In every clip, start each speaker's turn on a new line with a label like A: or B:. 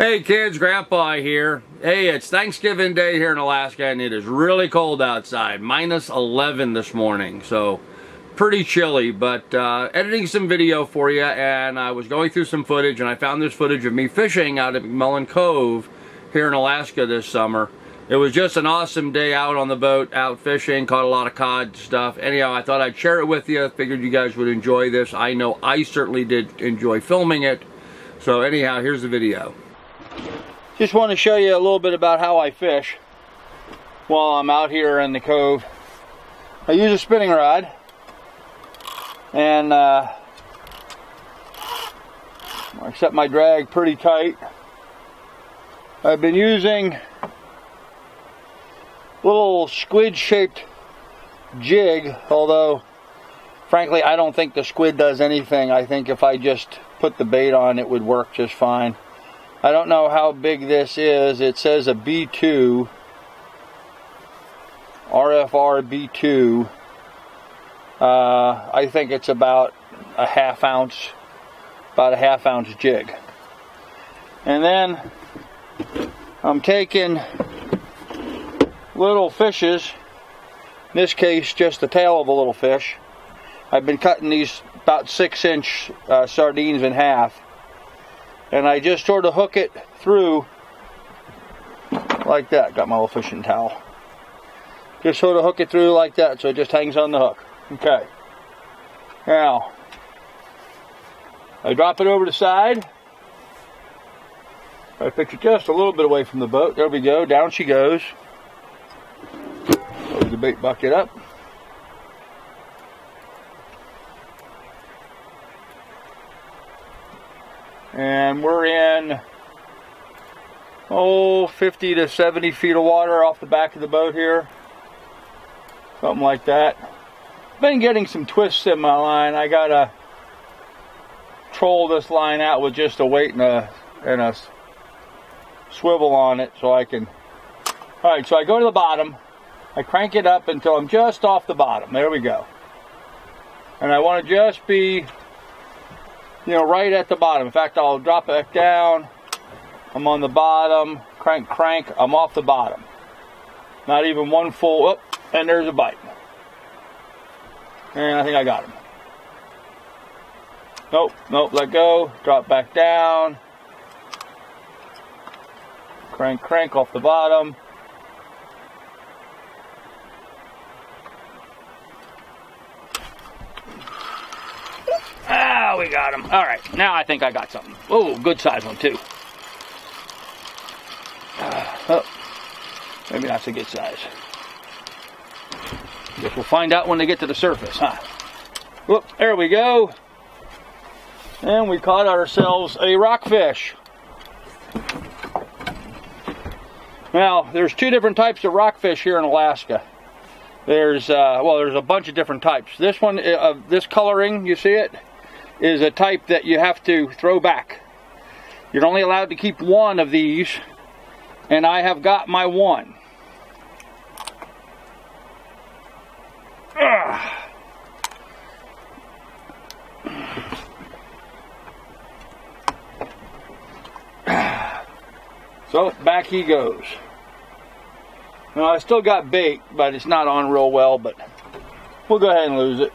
A: Hey kids, Grandpa here. Hey, it's Thanksgiving Day here in Alaska and it is really cold outside. Minus 11 this morning, so pretty chilly, but editing some video for you, and I was going through some footage and I found this footage of me fishing out at McMullin Cove here in Alaska this summer. It was just an awesome day out on the boat, out fishing, caught a lot of cod stuff. Anyhow, I thought I'd share it with you. Figured you guys would enjoy this. I know I certainly did enjoy filming it. So anyhow, here's the video. Just want to show you a little bit about how I fish while I'm out here in the cove. I use a spinning rod, and I set my drag pretty tight. I've been using a little squid-shaped jig, although frankly I don't think the squid does anything. I think if I just put the bait on, it would work just fine. I don't know how big this is. It says a B2, RFR B2. I think it's about a half ounce jig. And then I'm taking little fishes, in this case just the tail of a little fish. I've been cutting these about 6-inch sardines in half. And I just sort of hook it through like that. Got my little fishing towel. Just sort of hook it through like that so it just hangs on the hook. Okay. Now, I drop it over the side. I pitch it just a little bit away from the boat. There we go. Down she goes. Load the bait bucket up. And we're in 50 to 70 feet of water off the back of the boat here, something like that. Been getting some twists in my line. I gotta troll this line out with just a weight and a swivel on it so I can. All right, so I go to the bottom, I crank it up until I'm just off the bottom. There we go. And I want to just be, right at the bottom. In fact, I'll drop it down. I'm on the bottom. Crank. I'm off the bottom. Not even one full. Oh, and there's a bite. And I think I got him. Nope. Let go. Drop back down. Crank off the bottom. Ah, we got him. All right, now I think I got something. Oh, good size one too. Maybe that's a good size. Guess we'll find out when they get to the surface, huh? Whoop, there we go. And we caught ourselves a rockfish. Now, there's two different types of rockfish here in Alaska. There's a bunch of different types. This one, this coloring, you see it, is a type that you have to throw back. You're only allowed to keep one of these, and I have got my one. So back he goes. Now I still got bait, but it's not on real well, but we'll go ahead and lose it.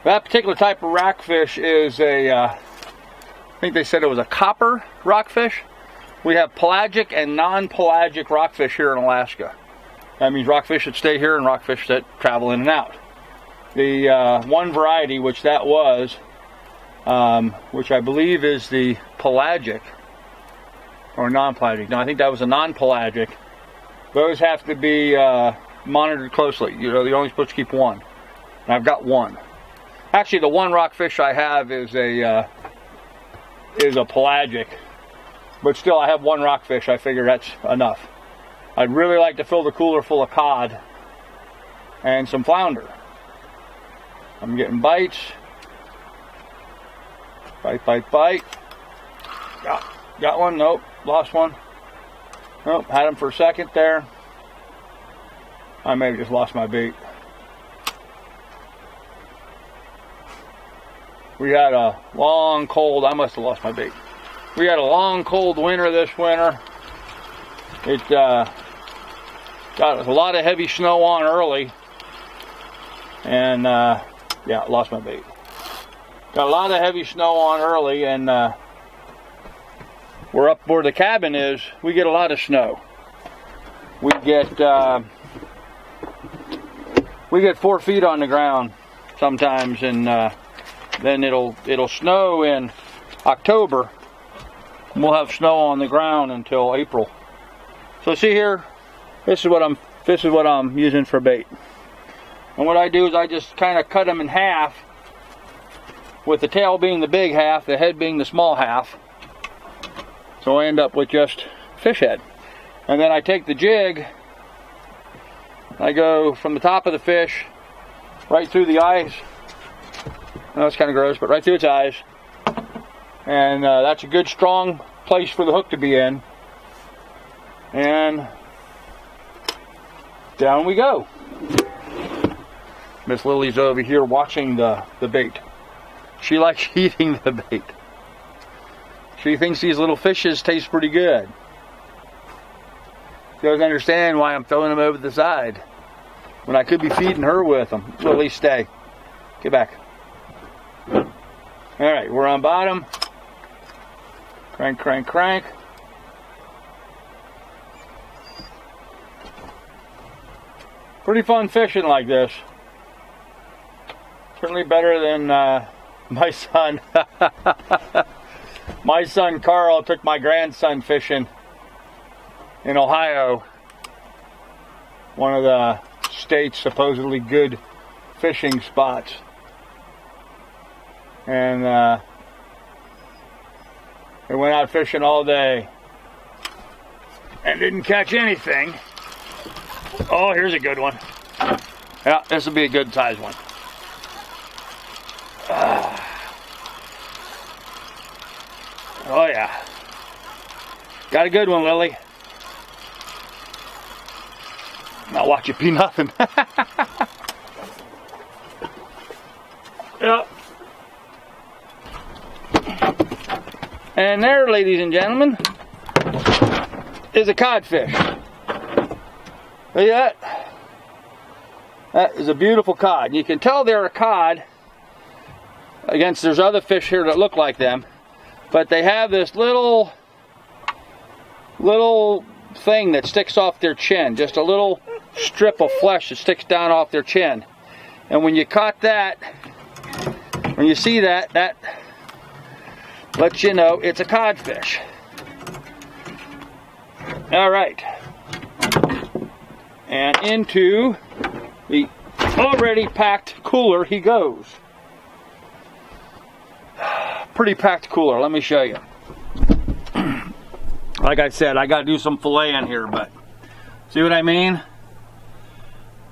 A: That particular type of rockfish is I think they said it was a copper rockfish. We have pelagic and non-pelagic rockfish here in Alaska. That means rockfish that stay here and rockfish that travel in and out. The one variety, which that was, which I believe is the pelagic, or non-pelagic. No, I think that was a non-pelagic. Those have to be monitored closely. You're only supposed to keep one. And I've got one. Actually, the one rockfish I have is a pelagic, but still, I have one rockfish. I figure that's enough. I'd really like to fill the cooler full of cod and some flounder. I'm getting bites. Bite. Got one. Nope. Lost one. Nope. Had him for a second there. I may have just lost my bait. We had a long, cold, I must have lost my bait. We had a long, cold winter this winter. It got a lot of heavy snow on early. And, yeah, lost my bait. Got a lot of heavy snow on early, and we're up where the cabin is. We get a lot of snow. We get 4 feet on the ground sometimes, and then it'll snow in October. We'll have snow on the ground until April. So see here, this is what I'm using for bait. And what I do is I just kind of cut them in half, with the tail being the big half, the head being the small half. So I end up with just fish head. And then I take the jig, I go from the top of the fish right through the eyes. No, it's kind of gross, but right through its eyes. And that's a good strong place for the hook to be in. And down we go. Miss Lily's over here watching the bait. She likes eating the bait. She thinks these little fishes taste pretty good. She doesn't understand why I'm throwing them over the side when I could be feeding her with them. Lily, stay. Get back. Alright, we're on bottom. Crank, crank, crank. Pretty fun fishing like this. Certainly better than my son. My son Carl took my grandson fishing in Ohio. One of the state's supposedly good fishing spots. And they went out fishing all day and didn't catch anything. Oh, here's a good one. Yeah, this will be a good size one. Oh yeah. Got a good one, Lily. Now watch it be nothing. Yep. And there, ladies and gentlemen, is a codfish. See that? That is a beautiful cod. You can tell they're a cod against there's other fish here that look like them, but they have this little thing that sticks off their chin, just a little strip of flesh that sticks down off their chin. And when you caught that, when you see that, that lets you know it's a codfish. All right. And into the already packed cooler he goes. Pretty packed cooler, let me show you. Like I said, I gotta do some filleting here, but see what I mean? A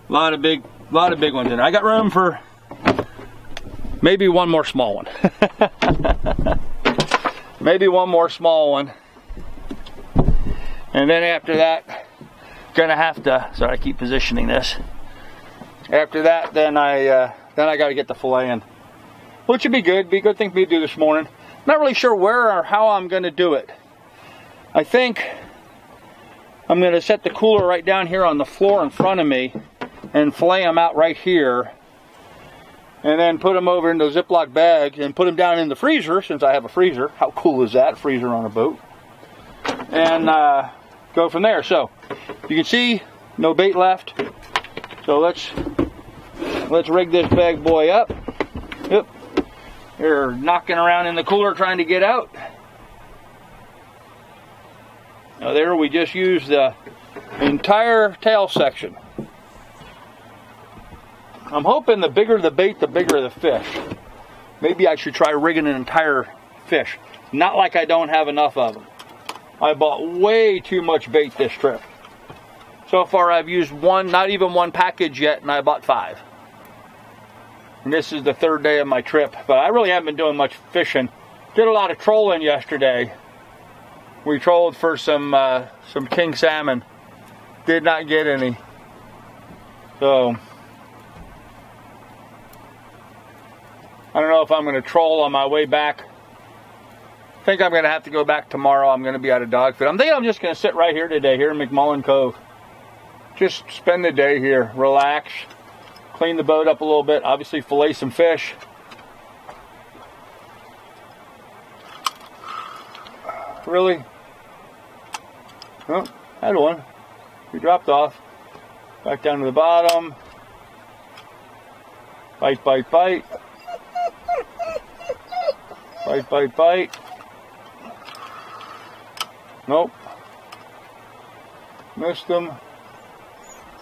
A: lot of big ones in there. I got room for maybe one more small one. Maybe one more small one. And then after that, gonna have to, sorry I keep positioning this. After that, then I gotta get the filleting. Which would be good, be a good thing for me to do this morning. Not really sure where or how I'm gonna do it. I think I'm gonna set the cooler right down here on the floor in front of me and fillet them out right here. And then put them over in those Ziploc bags and put them down in the freezer, since I have a freezer. How cool is that, freezer on a boat? And go from there. So, you can see, no bait left. So let's rig this bag boy up. Yep. They're knocking around in the cooler trying to get out. Now there we just used the entire tail section. I'm hoping the bigger the bait, the bigger the fish. Maybe I should try rigging an entire fish. Not like I don't have enough of them. I bought way too much bait this trip. So far I've used one, not even one package yet, and I bought 5. And this is the 3rd day of my trip, but I really haven't been doing much fishing. Did a lot of trolling yesterday. We trolled for some king salmon. Did not get any. So I don't know if I'm going to troll on my way back. I think I'm going to have to go back tomorrow. I'm going to be out of dog food. I'm thinking I'm just going to sit right here today, here in McMullin Cove. Just spend the day here, relax, clean the boat up a little bit, obviously fillet some fish. Really? Oh, had one. He dropped off. Back down to the bottom. Bite, bite, bite. Bite, bite, bite. Nope. Missed him.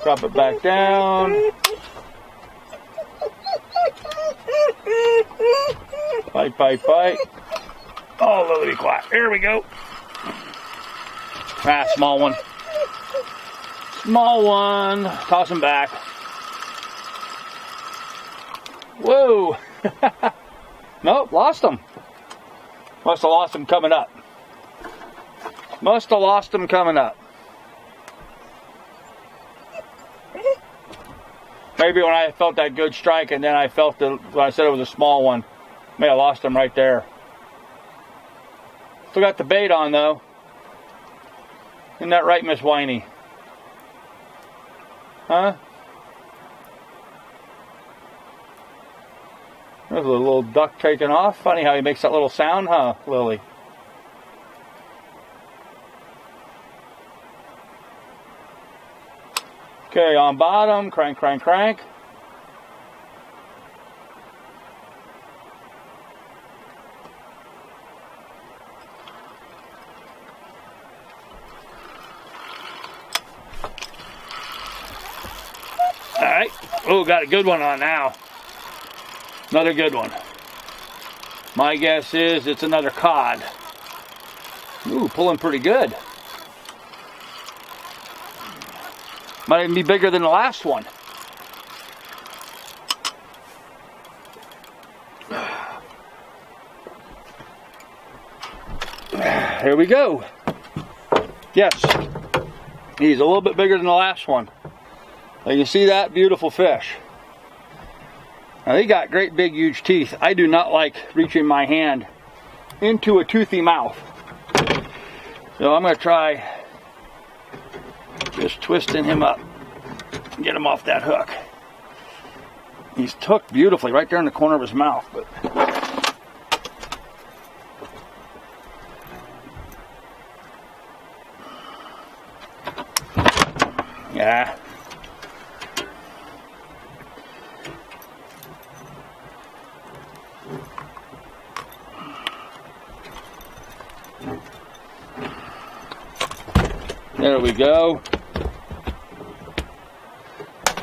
A: Drop it back down. Bite, bite, bite. Oh, let me be quiet. Here we go. Ah, small one. Small one. Toss him back. Whoa. Nope, lost him. Must have lost him coming up. Must have lost him coming up. Maybe when I felt that good strike and then I felt when I said it was a small one, may have lost him right there. Still got the bait on though. Isn't that right, Miss Whiny? Huh? There's a little duck taking off. Funny how he makes that little sound, huh, Lily? Okay, on bottom, crank, crank, crank. All right. Oh, got a good one on now. Another good one. My guess is it's another cod. Ooh, pulling pretty good. Might even be bigger than the last one. Here we go. Yes, he's a little bit bigger than the last one. Now you see that? Beautiful fish. Now they got great big huge teeth. I do not like reaching my hand into a toothy mouth. So I'm going to try just twisting him up and get him off that hook. He's hooked beautifully right there in the corner of his mouth. But yeah. There we go.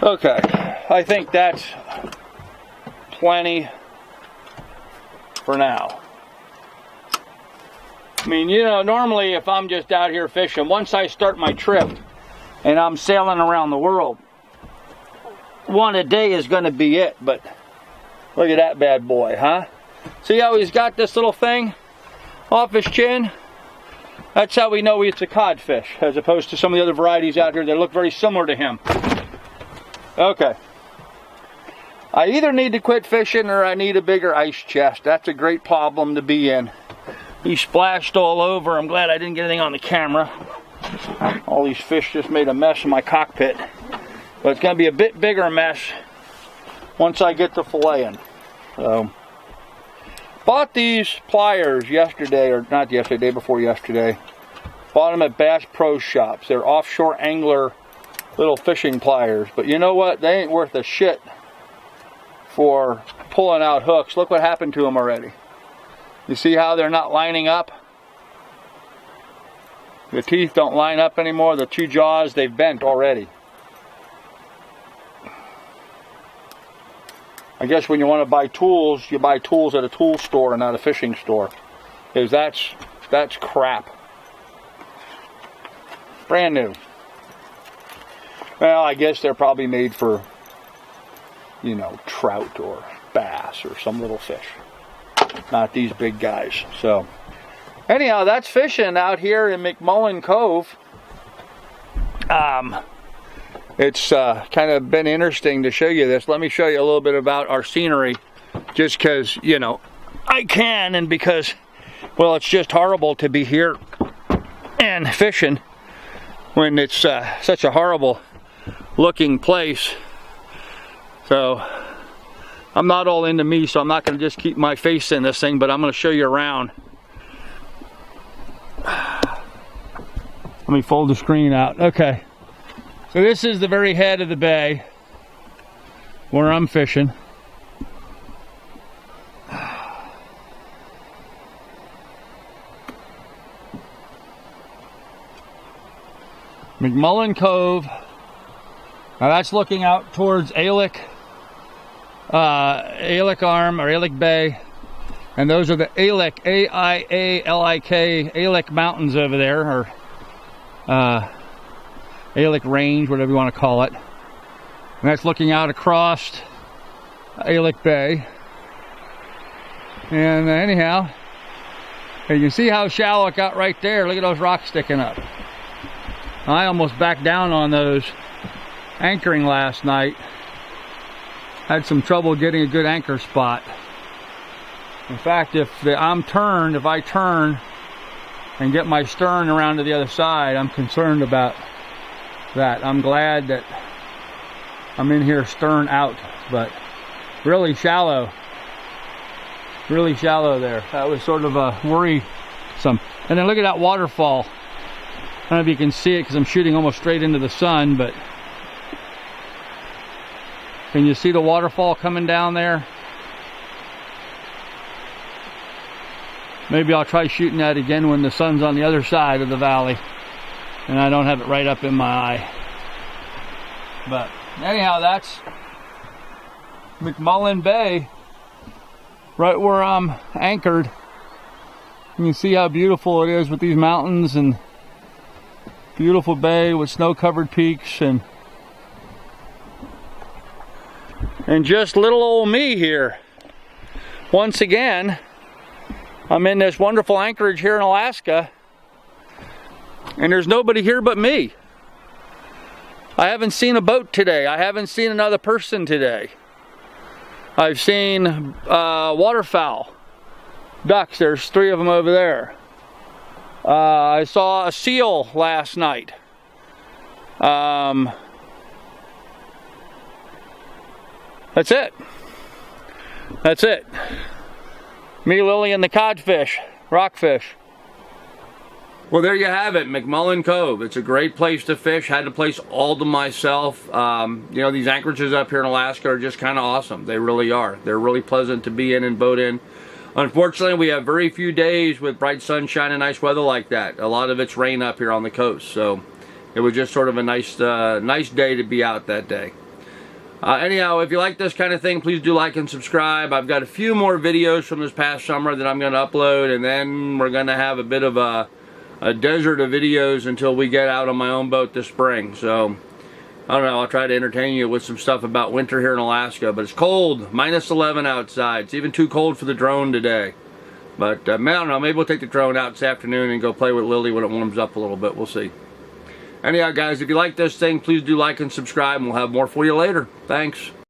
A: Okay, I think that's plenty for now. I mean, you know, normally if I'm just out here fishing, once I start my trip and I'm sailing around the world, one a day is going to be it. But look at that bad boy, huh? See how he's got this little thing off his chin? That's how we know it's a codfish, as opposed to some of the other varieties out here that look very similar to him. Okay. I either need to quit fishing or I need a bigger ice chest. That's a great problem to be in. He splashed all over. I'm glad I didn't get anything on the camera. All these fish just made a mess in my cockpit. But it's going to be a bit bigger mess once I get to filleting. So, bought these pliers yesterday, or not yesterday, day before yesterday. Bought them at Bass Pro Shops. They're offshore angler little fishing pliers. But you know what? They ain't worth a shit for pulling out hooks. Look what happened to them already. You see how they're not lining up? The teeth don't line up anymore. The two jaws, they've bent already. I guess when you want to buy tools, you buy tools at a tool store and not a fishing store. Because that's crap. Brand new. Well, I guess they're probably made for, you know, trout or bass or some little fish. Not these big guys. So, anyhow, that's fishing out here in McMullin Cove. It's kind of been interesting to show you this. Let me show you a little bit about our scenery. just because, you know, I can, and because, well, it's just horrible to be here and fishing when it's such a horrible looking place. So I'm not all into me, so I'm not going to just keep my face in this thing, but I'm going to show you around. Let me fold the screen out. Okay, so this is the very head of the bay where I'm fishing. McMullin Cove. Now that's looking out towards Alick Arm or Alick Bay, and those are the Alick, A-I-A-L-I-K, Alick Mountains over there, or Alick Range, whatever you want to call it. And that's looking out across Alick Bay. And anyhow, you can see how shallow it got right there. Look at those rocks sticking up. I almost backed down on those anchoring last night. Had some trouble getting a good anchor spot. In fact, if I turn and get my stern around to the other side, I'm concerned about that. I'm glad that I'm in here stern out, but really shallow there. That was sort of a worrisome. And then look at that waterfall. I don't know if you can see it because I'm shooting almost straight into the sun, but can you see the waterfall coming down there? Maybe I'll try shooting that again when the sun's on the other side of the valley and I don't have it right up in my eye. But anyhow, that's McMullin Bay, right where I'm anchored. You can see how beautiful it is with these mountains, and beautiful bay with snow-covered peaks, and just little old me here. Once again, I'm in this wonderful anchorage here in Alaska, and there's nobody here but me. I haven't seen a boat today. I haven't seen another person today. I've seen waterfowl, ducks. There's 3 of them over there. I saw a seal last night. That's it. That's it. Me, Lily, and the codfish, rockfish. Well, there you have it, McMullin Cove. It's a great place to fish. Had the place all to myself. You know, these anchorages up here in Alaska are just kind of awesome. They really are. They're really pleasant to be in and boat in. Unfortunately, we have very few days with bright sunshine and nice weather like that. A lot of it's rain up here on the coast, so it was just sort of a nice day to be out that day. Anyhow, if you like this kind of thing, please do like and subscribe. I've got a few more videos from this past summer that I'm going to upload, and then we're going to have a bit of a desert of videos until we get out on my own boat this spring. So I don't know, I'll try to entertain you with some stuff about winter here in Alaska, but it's cold, -11 outside. It's even too cold for the drone today. But I don't know, maybe we'll take the drone out this afternoon and go play with Lily when it warms up a little bit. We'll see. Anyhow, guys, if you like this thing, please do like and subscribe, and we'll have more for you later. Thanks.